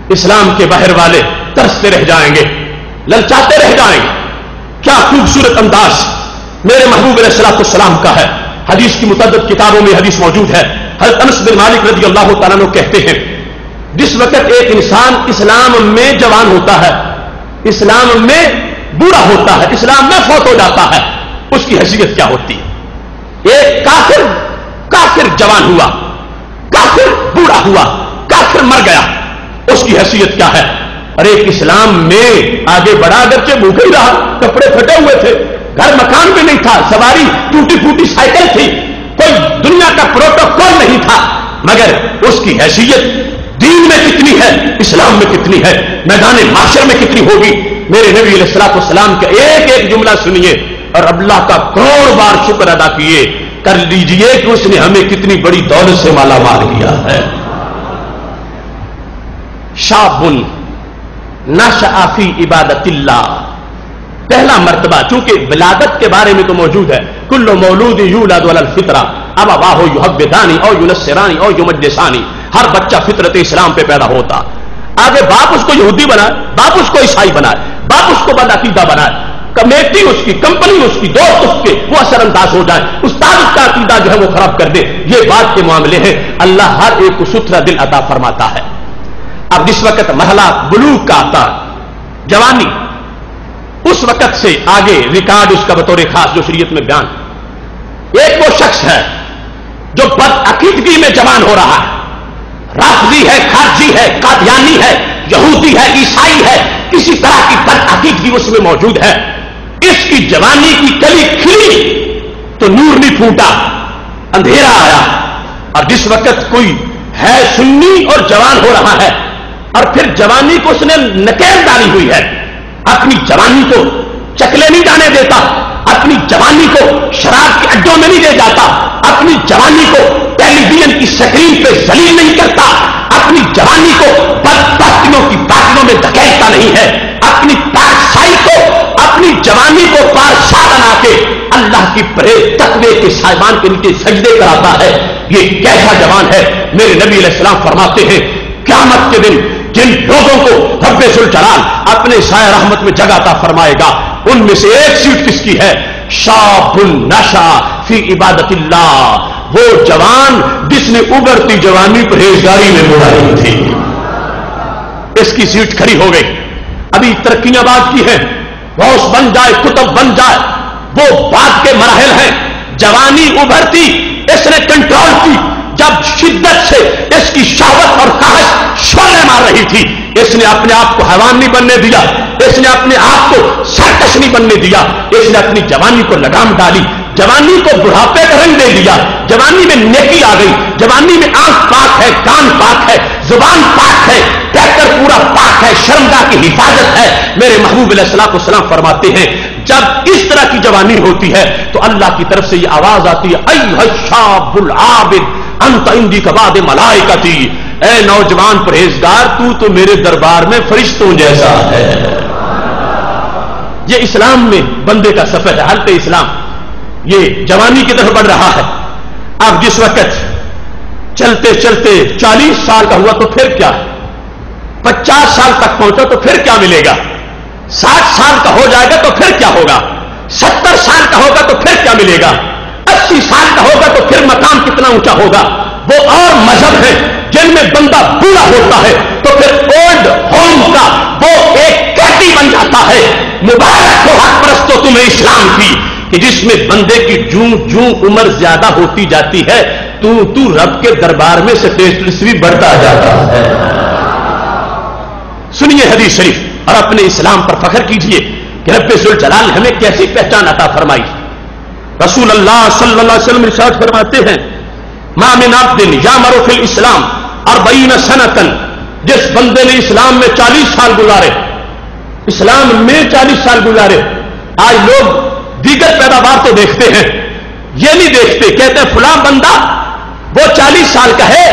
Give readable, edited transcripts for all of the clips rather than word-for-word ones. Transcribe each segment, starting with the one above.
اسلام کے باہر والے ترستے رہ جائیں گے، للچاتے رہ جائیں گے۔ کیا خوبصورت انداز میرے محبوب علیہ الصلوۃ والسلام کا ہے۔ حدیث کی متعدد کتابوں میں حدیث موجود ہے۔ حضرت انس بن مالک رضی اللہ تعالیٰ عنہ کہتے ہیں، جس وقت ایک انسان اسلام میں جوان ہوتا ہے، اسلام میں بوڑھا ہوتا ہے، اسلام میں فوت ہو جاتا ہے، اس کی حیثیت کیا ہوتی ہے؟ ایک کافر جوان ہوا، کافر بوڑھا ہوا، کافر مر گیا، اس کی حیثیت کیا ہے؟ اور ایک اسلام میں آگے بڑھا، اگرچہ بھوکا ہی رہا، کپڑے پھٹے ہوئے تھے، گھر مکان بھی نہیں تھا، سواری ٹوٹی پھوٹی سائیکل تھی، کوئی دنیا کا پروٹوکول نہیں تھا، مگر اس کی حیثیت دین میں کتنی ہے، اسلام میں کتنی ہے، میدان معاشر میں کتنی ہوگی۔ میرے نبی علیہ الصلوۃ والسلام کا ایک ایک جملہ سنیے اور اللہ کا کروڑ بار شکر ادا کیے کر لیجئے کہ اس نے ہمیں کتنی بڑی دولت سے مالا مال کیا ہے۔ شاب نشأ فی عبادت اللہ، پہلا مرتبہ، چونکہ ولادت کے بارے میں تو موجود ہے، کل مولود یولد علی الفطرہ ابواہ یحودانی او ینصرانی او یمجسانی، ہر بچہ فطرت اسلام پہ پیدا ہوتا، آگے باپ اس کو یہودی بنائے، باپ اس کو عیسائی بنائے، باپ اس کو بد عقیدہ بنائے، کمیٹی اس کی، کمپنی اس کی، دوست اس کے وہ اثر انداز ہو جائے، استاد اس کا عقیدہ جو ہے وہ خراب کر دے، یہ بات کے معاملے ہیں۔ اللہ ہر ایک کو ستھرا دل عطا فرماتا ہے۔ اب جس وقت مرحلہ بلوغ کا آتا، جوانی، اس وقت سے آگے ریکارڈ اس کا بطور خاص جو شریعت میں بیان، ایک وہ شخص ہے جو بد عقیدگی میں جوان ہو رہا ہے، رافضی ہے، خارجی ہے، قادیانی ہے، یہودی ہے، عیسائی ہے، کسی طرح کی بد عقیدگی اس میں موجود ہے، اس کی جوانی کی کلی کھلی تو نور نہیں پھوٹا، اندھیرا آیا، اور جس وقت کوئی ہے سنی اور جوان ہو رہا ہے اور پھر جوانی کو اس نے نکیل ڈالی ہوئی ہے، اپنی جوانی کو چکلے نہیں جانے دیتا، اپنی جوانی کو شراب کے اڈوں میں نہیں لے جاتا، اپنی جوانی کو ٹیلی ویژن کی سکرین پہ ذلیل نہیں کرتا، اپنی جوانی کو بدبختیوں کی پارٹیوں میں دھکیلتا نہیں ہے، اپنی پارسائی کو، اپنی جوانی کو پارسا بنا کے اللہ کی پرہیز تقوی کے سائبان کے نیچے سجدے کراتا ہے۔ یہ کیسا جوان ہے؟ میرے نبی علیہ السلام فرماتے ہیں قیامت کے دن جن لوگوں کو رب ذوالجلال اپنے سایہ رحمت میں جگہ عطا فرمائے گا، ان میں سے ایک سیٹ کس کی ہے؟ شاب نشأ فی عبادت اللہ، وہ جوان جس نے ابھرتی جوانی پرہیزگاری میں گزاری تھی، اس کی سیٹ کھڑی ہو گئی۔ ابھی ترقیاں بات کی ہیں، غوث بن جائے، کتب بن جائے، وہ بات کے مراحل ہیں۔ جوانی ابھرتی اس نے کنٹرول کی، جب شدت سے اس کی شہوت اور خواہش شعلے مار رہی تھی، اس نے اپنے آپ کو حیوان نہیں بننے دیا، اس نے اپنے آپ کو سرکش نہیں بننے دیا، اس نے اپنی جوانی کو لگام ڈالی، جوانی کو بڑھاپے کا رنگ دے دیا، جوانی میں نیکی آ گئی، جوانی میں آنکھ پاک ہے، کان پاک ہے، زبان پاک ہے، پیکر پورا پاک ہے، شرمگاہ کی حفاظت ہے۔ میرے محبوب علیہ الصلوۃ والسلام فرماتے ہیں جب اس طرح کی جوانی ہوتی ہے تو اللہ کی طرف سے یہ آواز آتی ہے، ایھا الشاب العابد انت عندی کبعد ملائکتی، اے نوجوان پرہیزگار تو میرے دربار میں فرشتوں جیسا ہے۔ یہ اسلام میں بندے کا سفر ہے، حالت اسلام یہ جوانی کی طرف بڑھ رہا ہے۔ اب جس وقت چلتے چلتے 40 سال کا ہوا تو پھر کیا، 50 سال تک پہنچا تو پھر کیا ملے گا، 60 سال کا ہو جائے گا تو پھر کیا ہوگا، 70 سال کا ہوگا تو پھر کیا ملے گا، 80 سال کا ہوگا تو پھر مقام کتنا اونچا ہوگا۔ وہ اور مذہب ہے جن میں بندہ بوڑھا ہوتا ہے تو پھر اولڈ ہوم کا وہ ایک قیدی بن جاتا ہے۔ مبارک ہو حق پرستو تمہیں اسلام کی کہ جس میں بندے کی جوں جوں عمر زیادہ ہوتی جاتی ہے تو رب کے دربار میں سٹیٹس بھی بڑھتا جاتا ہے۔ سنیے حدیث شریف اور اپنے اسلام پر فخر کیجئے کہ رب ذوالجلال ہمیں کیسی پہچان عطا فرمائی۔ رسول اللہ صلی اللہ علیہ وسلم ارشاد فرماتے ہیں ما من عبد یامر فی الاسلام 40 سنۃ، جس بندے نے اسلام میں 40 سال گزارے، اسلام میں 40 سال گزارے۔ آج لوگ دیگر پیداوار تو دیکھتے ہیں، یہ نہیں دیکھتے، کہتے ہیں فلاں بندہ وہ 40 سال کا ہے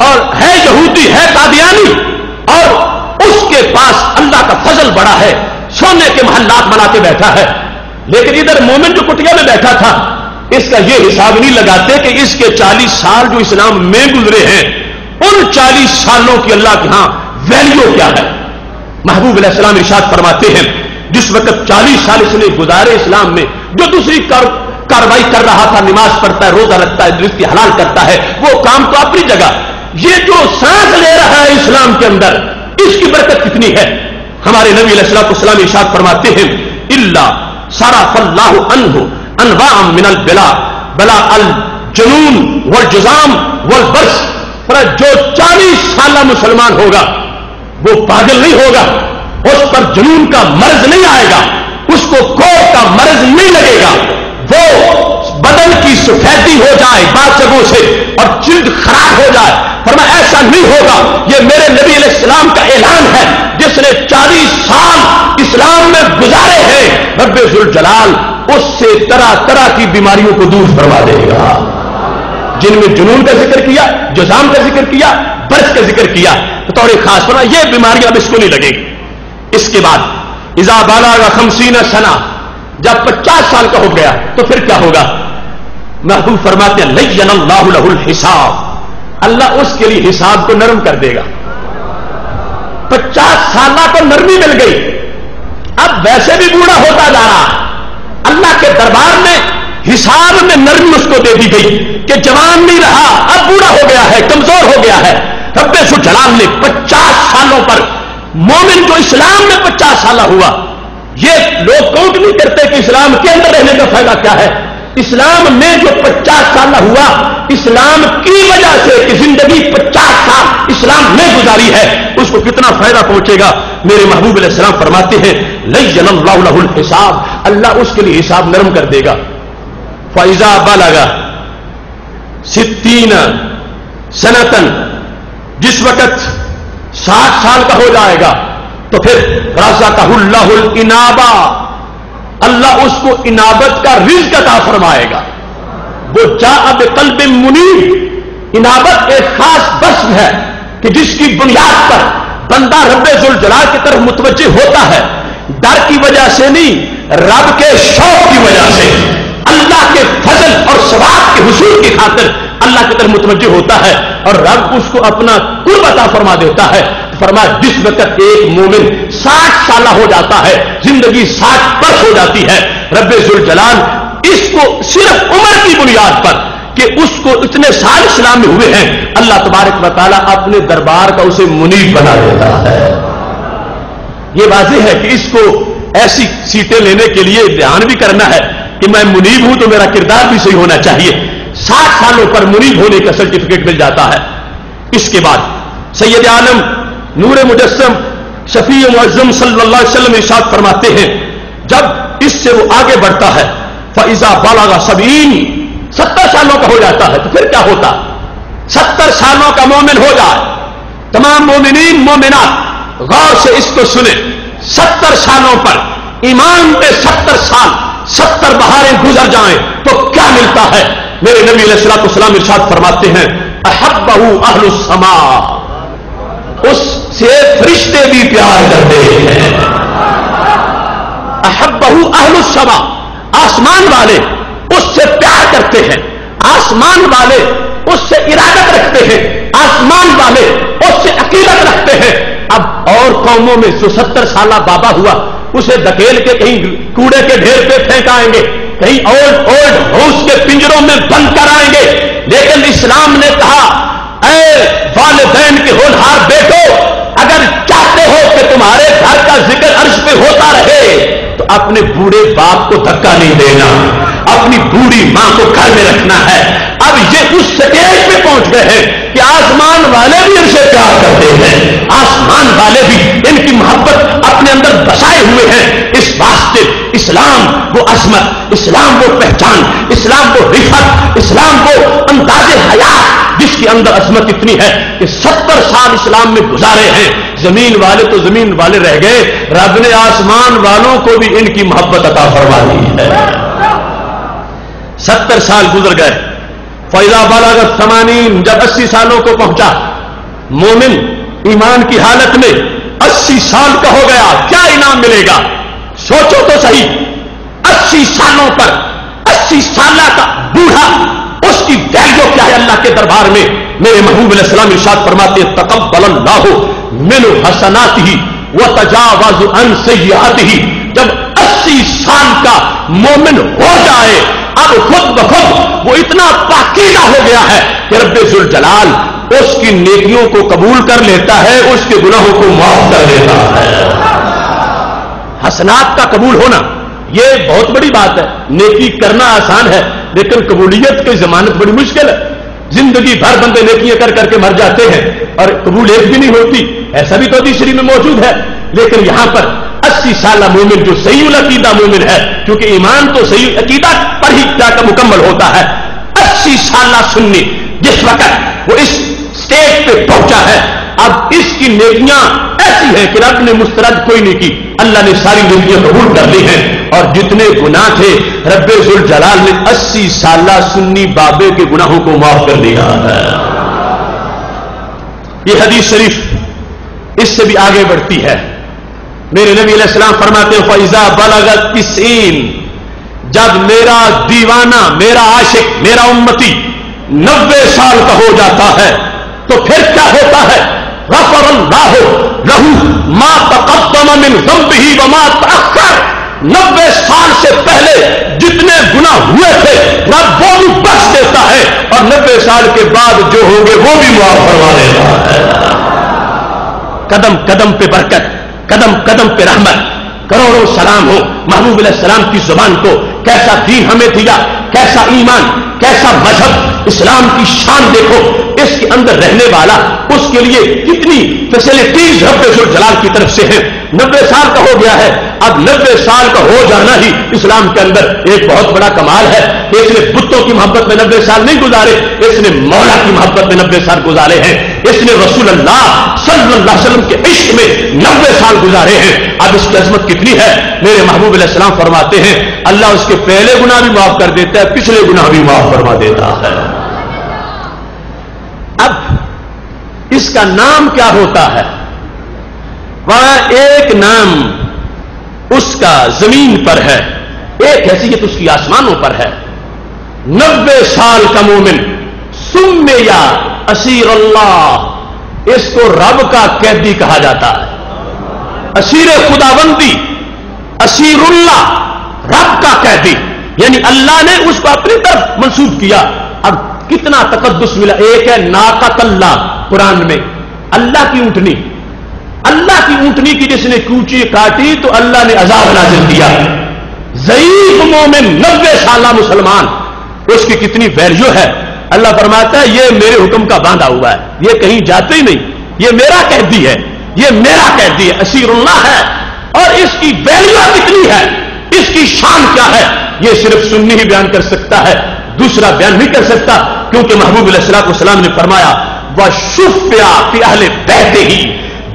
اور ہے یہودی، ہے قادیانی، اور اس کے پاس اللہ کا فضل بڑا ہے، سونے کے محلات بنا کے بیٹھا ہے۔ لیکن ادھر مومن جو کٹیا میں بیٹھا تھا، اس کا یہ حساب نہیں لگاتے کہ اس کے 40 سال جو اسلام میں گزرے ہیں، ان 40 سالوں کی اللہ کے ہاں ویلیو کیا ہے؟ محبوب علیہ السلام ارشاد فرماتے ہیں جس وقت 40 سال اس نے گزارے اسلام میں، جو دوسری کاروائی کر رہا تھا، نماز پڑھتا ہے، روزہ رکھتا ہے، رزق حلال کرتا ہے، وہ کام تو اپنی جگہ، یہ جو سانس لے رہا ہے اسلام کے اندر، اس کی برکت کتنی ہے؟ ہمارے نبی علیہ الصلوۃ والسلام ارشاد فرماتے ہیں الا صرف اللہ عنہ انواع من البلاء بلاء الجنون والجزام والبرص، جو 40 سالہ مسلمان ہوگا وہ پاگل نہیں ہوگا، اس پر جنون کا مرض نہیں آئے گا، اس کو کوڑ کا مرض نہیں لگے گا، وہ بدن کی سفیدی ہو جائے بادشاہوں سے اور جلد خراب ہو جائے، فرمایا ایسا نہیں ہوگا۔ یہ میرے نبی علیہ السلام کا اعلان ہے، جس نے 40 سال اسلام میں گزارے ہیں، رب ذوالجلال اس سے طرح طرح کی بیماریوں کو دور فرما دے گا، جن میں جنون کا ذکر کیا، جزام کا ذکر کیا، برس کا ذکر کیا، بطور خاص فرما یہ بیماریاں اب اس کو نہیں لگے گی۔ اس کے بعد اذا بلغ 50 سنہ، جب 50 سال کا ہو گیا تو پھر کیا ہوگا؟ محبوب فرماتے ہیں لین اللہ لہ الحساب، اللہ اس کے لیے حساب کو نرم کر دے گا۔ 50 سالہ کو نرمی مل گئی، اب ویسے بھی بوڑھا ہوتا جا رہا، اللہ کے دربار میں حساب میں نرمی اس کو دے دی گئی کہ جوان نہیں رہا، اب بوڑھا ہو گیا ہے، کمزور ہو گیا ہے۔ رب ذوالجلال نے 50 سالوں پر مومن جو اسلام میں 50 سالہ ہوا، یہ لوگ کاؤنٹ نہیں کرتے کہ اسلام کے اندر رہنے کا فائدہ کیا ہے۔ اسلام میں جو 50 سالہ ہوا، اسلام کی وجہ سے کہ زندگی 50 سال اسلام میں گزاری ہے، اس کو کتنا فائدہ پہنچے گا۔ میرے محبوب علیہ السلام فرماتے ہیں لین اللہ لہ الحساب، اللہ اس کے لیے حساب نرم کر دے گا۔ فَإِذَا بَلَغَ 60 سنتن، جس وقت 60 سال کا ہو جائے گا تو پھر رزقہ اللہ الانابہ، اللہ اس کو انابت کا رزق عطا فرمائے گا۔ وہ جاء بقلب منیب، انابت ایک خاص بسم ہے کہ جس کی بنیاد پر بندہ رب ذوالجلال کی طرف متوجہ ہوتا ہے، ڈر کی وجہ سے نہیں، رب کے شوق کی وجہ سے، اللہ کے فضل اور ثواب کے حصول کی خاطر اللہ کی طرف متوجہ ہوتا ہے اور رب اس کو اپنا قرب عطا فرما دیتا ہے۔ فرمایا جس وقت ایک مومن 60 سالہ ہو جاتا ہے، زندگی 60 برس ہو جاتی ہے، رب ذوالجلال اس کو صرف عمر کی بنیاد پر کہ اس کو اتنے سال اسلام میں ہوئے ہیں، اللہ تبارک و تعالیٰ اپنے دربار کا اسے منیب بنا دیتا ہے۔ یہ واضح ہے کہ اس کو ایسی سیٹیں لینے کے لیے دھیان بھی کرنا ہے کہ میں منیب ہوں تو میرا کردار بھی صحیح ہونا چاہیے۔ 60 سالوں پر منیب ہونے کا سرٹیفکیٹ مل جاتا ہے۔ اس کے بعد سید عالم نور مجسم شفیع معظم صلی اللہ علیہ وسلم ارشاد فرماتے ہیں جب اس سے وہ آگے بڑھتا ہے فَإِذَا بَلَغَ 70 سالوں کا ہو جاتا ہے تو پھر کیا ہوتا؟ 70 سالوں کا مومن ہو جائے، تمام مومنین مومنات غور سے اس کو سنیں، 70 سالوں پر ایمان پہ 70 سال 70 بہاریں گزر جائیں تو کیا ملتا ہے؟ میرے نبی علیہ الصلوۃ والسلام ارشاد فرماتے ہیں احبہ اہل السماء، اس سے فرشتے بھی پیار کرتے ہیں۔ احبہ اہل السماء، آسمان والے اس سے پیار کرتے ہیں، آسمان والے اس سے ارادت رکھتے ہیں، آسمان والے اس سے عقیدت رکھتے ہیں۔ اب اور قوموں میں جو 70 سالہ بابا ہوا اسے دھکیل کے کہیں کوڑے کے ڈھیر پہ پھینکائیں گے، کہیں اولڈ ہاؤس کے پنجروں میں بند کرائیں گے، لیکن اسلام نے کہا اے والدین کے ہونہار بیٹو، اگر چاہتے ہو کہ تمہارے گھر کا ذکر عرش پہ ہوتا رہے تو اپنے بوڑھے باپ کو دھکا نہیں دینا، اپنی بوڑھی ماں کو گھر میں رکھنا ہے۔ اب یہ اس سٹیج پہ پہنچ گئے ہیں کہ آسمان والے بھی ان سے پیار کرتے ہیں، آسمان والے بھی ان کی محبت اپنے اندر بسائے ہوئے ہیں۔ اس واسطے اسلام وہ عظمت، اسلام وہ پہچان، اسلام وہ رفعت، اسلام وہ انداز حیات جس کے اندر عظمت اتنی ہے کہ 70 سال اسلام میں گزارے ہیں، زمین والے تو زمین والے رہ گئے، رب نے آسمان والوں کو بھی ان کی محبت عطا فرما دی ہے۔ 70 سال گزر گئے، فَإِذَا بَلَغَ 80، جب 80 سالوں کو پہنچا، مومن ایمان کی حالت میں 80 سال کا ہو گیا، کیا انعام ملے گا؟ سوچو تو صحیح، 80 سالوں پر 80 سالہ کا بوڑھا اس کی ویلیو کیا ہے اللہ کے دربار میں؟ میرے محبوب علیہ السلام ارشاد فرماتے ہیں تقبل اللہ من حسناتہ وتجاوز عن سیئاتہ. جب 80 سال کا مومن ہو جائے اب خود بخود وہ اتنا پاکیزہ ہو گیا ہے کہ رب ذوالجلال اس کی نیکیوں کو قبول کر لیتا ہے، اس کے گناہوں کو معاف کر دیتا ہے. حسنات کا قبول ہونا یہ بہت بڑی بات ہے. نیکی کرنا آسان ہے لیکن قبولیت کی ضمانت بڑی مشکل ہے. زندگی بھر بندے نیکیاں کر کر کے مر جاتے ہیں اور قبول ایک بھی نہیں ہوتی. ایسا بھی تو حدیث شریف میں موجود ہے. لیکن یہاں پر 80 سالہ مومن جو صحیح العقیدہ مومن ہے، کیونکہ ایمان تو صحیح عقیدہ پر ہی جا کر مکمل ہوتا ہے. 80 سالہ سنی جس وقت وہ اس اسٹیج پہ پہنچا ہے اب اس کی نیکیاں ایسی ہیں کہ رب نے مسترد کوئی نہیں کی، اللہ نے ساری نیکیاں قبول کر لی ہیں. اور جتنے گناہ تھے رب ذوالجلال نے 80 سالہ سنی بابے کے گناہوں کو معاف کر دیا ہے. یہ حدیث شریف اس سے بھی آگے بڑھتی ہے. میرے نبی علیہ السلام فرماتے ہیں فَإِذَا بَلَغَتْ 90، جب میرا دیوانہ، میرا عاشق، میرا امتی 90 سال کا ہو جاتا ہے تو پھر کیا ہوتا ہے؟ غفر اللہ لہ ما تقدم من ذنبہ وما تأخر. 90 سال سے پہلے جتنے گناہ ہوئے تھے رب وہ بھی بخش دیتا ہے اور 90 سال کے بعد جو ہوں گے وہ بھی معاف فرما دیتا ہے. قدم قدم پہ برکت، قدم قدم پہ رحمت. کروڑوں سلام ہو محبوب علیہ السلام کی زبان کو. کیسا دین ہمیں دیا، کیسا ایمان، کیسا مذہب. اسلام کی شان دیکھو، اس کے اندر رہنے والا اس کے لیے کتنی فیسلٹیز رب ذوالجلال کی طرف سے ہیں. 90 سال کا ہو گیا ہے، اب 90 سال کا ہو جانا ہی اسلام کے اندر ایک بہت بڑا کمال ہے. اس نے بتوں کی محبت میں 90 سال نہیں گزارے، اس نے مولا کی محبت میں 90 سال گزارے ہیں. اس نے رسول اللہ صلی اللہ علیہ وسلم کے عشق میں 90 سال گزارے ہیں. اب اس کی عظمت کتنی ہے؟ میرے محبوب علیہ السلام فرماتے ہیں اللہ اس کے پہلے گناہ بھی معاف کر دیتا ہے، پچھلے گناہ بھی معاف فرما دیتا ہے. اب اس کا نام کیا ہوتا ہے؟ وہاں ایک نام اس کا زمین پر ہے، ایک حیثیت اس کی آسمانوں پر ہے. 90 سال کا مومن سمیہ اسیر اللہ، اس کو رب کا قیدی کہا جاتا ہے. اسیر خداوندی، اسیر اللہ، رب کا قیدی، یعنی اللہ نے اس کو اپنی طرف منسوب کیا. اب کتنا تقدس ملا. ایک ہے ناقۃ اللہ قرآن میں، اللہ کی اونٹنی، اللہ کی اونٹنی کی جس نے کوچی کاٹی تو اللہ نے عذاب نازل کیا. ضعیف مومن 90 سالہ مسلمان، اس کی کتنی ویلیو ہے. اللہ فرماتا ہے یہ میرے حکم کا باندھا ہوا ہے، یہ کہیں جاتے ہی نہیں، یہ میرا قیدی ہے، یہ میرا قیدی ہے، اسیر اللہ ہے. اور اس کی ویلیو کتنی ہے، اس کی شان کیا ہے، یہ صرف سنی ہی بیان کر سکتا ہے، دوسرا بیان نہیں کر سکتا. کیونکہ محبوب علیہ السلام نے فرمایا وَشُفِّعَ فِي أَهْلِ بَيْتِهِ،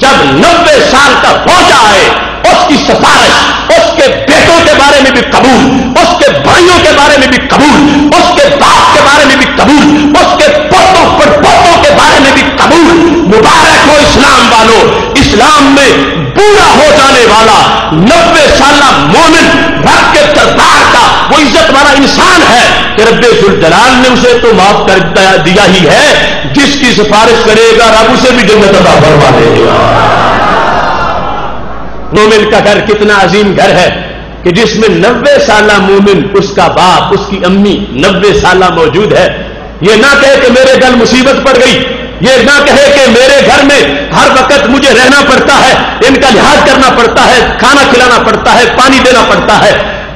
جب 90 سال کا ہو جائے اس کی سفارش اس کے بیٹوں کے بارے میں بھی قبول، اس کے بھائیوں کے بارے میں بھی قبول، اس کے باپ کے بارے میں بھی قبول، اس کے پوتوں پر پوتوں کے بارے میں بھی قبول. مبارک ہو اسلام والوں، اسلام میں پورا ہو جانے والا 90 سالہ مومن رب کے دربار کا وہ عزت والا انسان ہے کہ رب ذوالجلال نے اسے تو معاف کر دیا ہی ہے، جس کی سفارش کرے گا رب اسے بھی جنت عطا فرما دے گا. مومن کا گھر کتنا عظیم گھر ہے کہ جس میں 90 سالہ مومن، اس کا باپ، اس کی امی 90 سالہ موجود ہے. یہ نہ کہے کہ میرے گھر مصیبت پڑ گئی، یہ نہ کہے کہ میرے گھر میں ہر وقت مجھے رہنا پڑتا ہے، ان کا لحاظ کرنا پڑتا ہے، کھانا کھلانا پڑتا ہے، پانی دینا پڑتا ہے.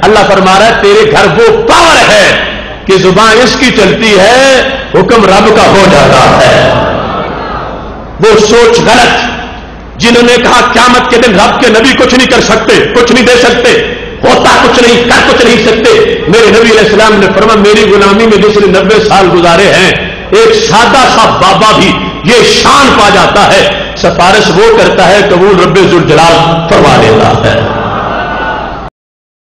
اللہ فرما رہا ہے تیرے گھر وہ پاور ہے کہ زبان اس کی چلتی ہے، حکم رب کا ہو جاتا ہے. وہ سوچ غلط جنہوں نے کہا قیامت کے دن رب کے نبی کچھ نہیں کر سکتے، کچھ نہیں دے سکتے، ہوتا کچھ نہیں، کر کچھ نہیں سکتے. میرے نبی علیہ السلام نے فرمایا میری غلامی میں جس نے 90 سال گزارے ہیں، ایک سادہ سا بابا بھی یہ شان پا جاتا ہے، سفارش وہ کرتا ہے قبول رب ذوالجلال فرما دیتا ہے.